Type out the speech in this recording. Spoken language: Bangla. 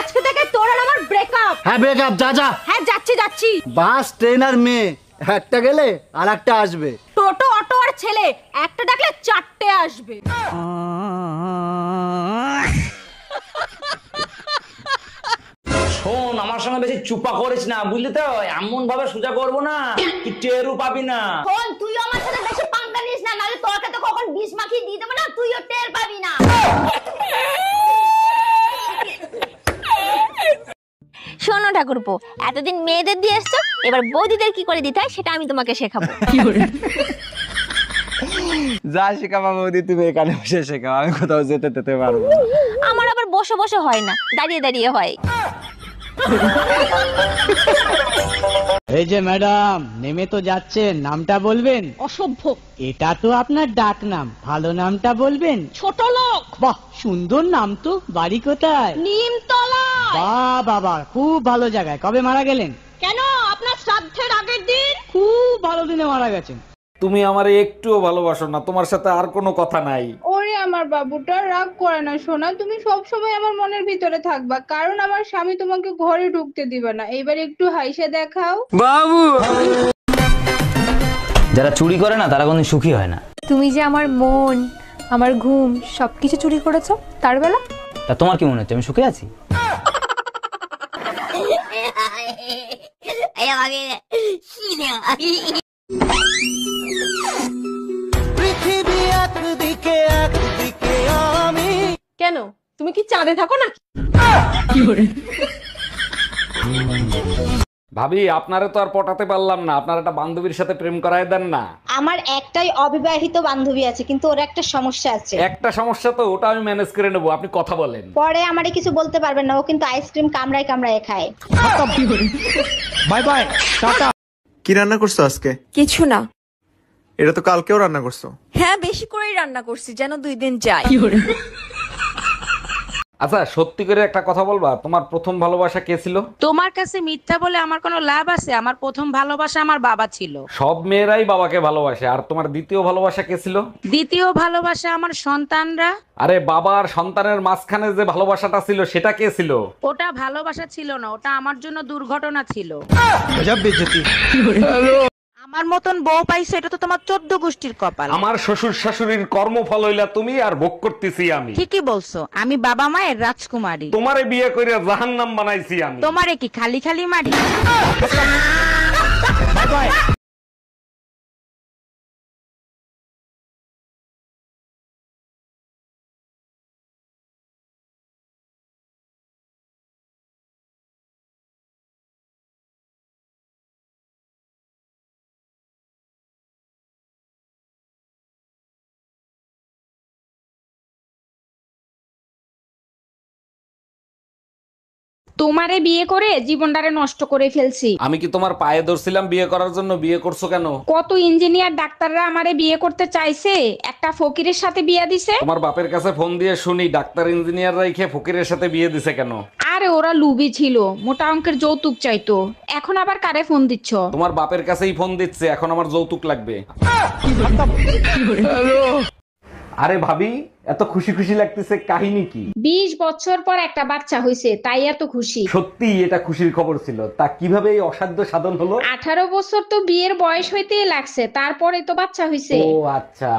আজকে থেকে তোর আর আমার ব্রেকআপ। হ্যাঁ ব্রেকআপ, যা যা। হ্যাঁ যাচ্ছি। বাস, ট্রেন আর মেয়ে, একটা গেলে আর একটা আসবে। টোটো, অটো আর ছেলে, একটা ডাকলে চারটে আসবে। শোন, আমার সঙ্গে বেশি চুপা করিস না, বুঝলি তো? এমন ভাবে সোজা করবো না কি টেরও পাবি না। শোন, তুই আমার সাথে বেশি পাঙ্গা নিস না, নালে তোরকে তো কখন বিষ মাখিয়ে দিয়ে দেবো না, তুইও টের পাবি না। শোনো ঠাকুরপো, এতদিন মেয়েদের দিয়ে এসছো, এবার বৌদিদের কি করে দিতে হয় সেটা আমি তোমাকে শেখাবো। যা শেখাবো বৌদি তুমি এখানে বসে শেখাও, আমি কোথাও যেতে পারবো না। আমার আবার বসে বসে হয় না, দাঁড়িয়ে দাঁড়িয়ে হয়। এই যে ম্যাডাম, নেমে তো যাচ্ছেন, নামটা বলবেন? অসভ্য। এটা তো আপনার ডাক নাম, ভালো নামটা বলবেন? ছোট লোক। বাহ, সুন্দর নাম তো। বাড়ি কোথায়? নিমতলা। বাহ বাবা, খুব ভালো জায়গায়। কবে মারা গেলেন? কেন, আপনার শ্রাদ্ধের আগের দিন। খুব ভালো দিনে মারা গেছেন। তুমি আমারে একটুও ভালোবাসো না, তোমার সাথে আর কোনো কথা নাই। ওরে আমার বাবুটা, রাগ করে না সোনা, তুমি সব সময় আমার মনের ভিতরে থাকবা, কারণ আমার স্বামী তোমাকে ঘরে ঢুকতে দিবে না। এইবার একটু হাইসে দেখাও। যারা চুরি করে না তারা কোনদিন সুখী হয় না। তুমি যে আমার মন, আমার ঘুম সবকিছু চুরি করেছো, তার বেলা তা তোমার কি মনে হচ্ছে আমি সুখে আছি? কেন, তুমি কি চাঁদে থাকো না? ভাবি, আপনারে তো আর পটাতে পারলাম না, আপনার একটা বান্ধবীর সাথে প্রেম করায় দেন না। আমার একটাই অবিবাহিত বান্ধবী আছে, কিন্তু ওর একটা সমস্যা আছে। একটা সমস্যা তো, ওটা আমি ম্যানেজ করে নেবো, আপনি কথা বলেন। পরে আমারে কিছু বলতে পারবেন না, ও কিন্তু আইসক্রিম কামড়ায় কামড়ায় খায়। Bye bye, tata. কি রান্না করছো আজকে? কিছু না। এটা তো কালকেও রান্না করছো। হ্যাঁ, বেশি করেই রান্না করছি যেন 2 দিন যায়। আচ্ছা, সত্যি করে একটা কথা বলবা, তোমার প্রথম ভালোবাসা কে ছিল? তোমার কাছে মিথ্যা বলে আমার কোনো লাভ আছে? আমার প্রথম ভালোবাসা আমার বাবা ছিল। সব মেয়েরাই বাবাকে ভালোবাসে। আর তোমার দ্বিতীয় ভালোবাসা কে ছিল? দ্বিতীয় ভালোবাসা আমার সন্তানরা। আরে বাবা আর সন্তানের মাঝখানে যে ভালোবাসাটা ছিল সেটা কে ছিল? ওটা ভালোবাসা ছিল না, ওটা আমার জন্য দুর্ঘটনা ছিল। আমার মতন বউ পাইছো, এটা তো তোমার 14 গোষ্ঠীর কপাল। আমার শ্বশুর শাশুড়ির কর্মফল হইলা তুমি, আর ভোগ করতেছি আমি। ঠিকই বলছো, আমি বাবা মায়ের রাজকুমারী। তোমারে বিয়ে করে জাহান্নাম বানাইছি আমি। তোমারে কি খালি খালি মারি? তোমারে বিয়ে করে জীবনটারে নষ্ট করে ফেলছি। আমি কি তোমার পায়ে ধরছিলাম বিয়ে করার জন্য? বিয়ে করছো কেন? কত ইঞ্জিনিয়ার ডাক্তাররা আমারে বিয়ে করতে চাইছে, একটা ফকিরের সাথে বিয়ে দিছে। তোমার বাপের কাছে ফোন দিয়ে শুনি ডাক্তার ইঞ্জিনিয়ার রাইখে ফকিরের সাথে বিয়ে দিছে কেন? আরে ওরা লুবি ছিল, মোটা অঙ্কের যৌতুক চাইতো। এখন আবার কারে ফোন দিচ্ছ? তোমার বাপের কাছেই ফোন দিচ্ছে, এখন আমার যৌতুক লাগবে। আরে ভাবি, এত খুশি খুশি লাগতেছে, কাহিনী কি? 20 বছর পর একটা বাচ্চা হইছে, তাই এত খুশি। সত্যি এটা খুশির খবর ছিল। তা কিভাবে এই অসাধ্য সাধন হলো? 18 বছর তো বিয়ের বয়স হইতেই লাগছে, তারপরে তো বাচ্চা হইছে। ও আচ্ছা।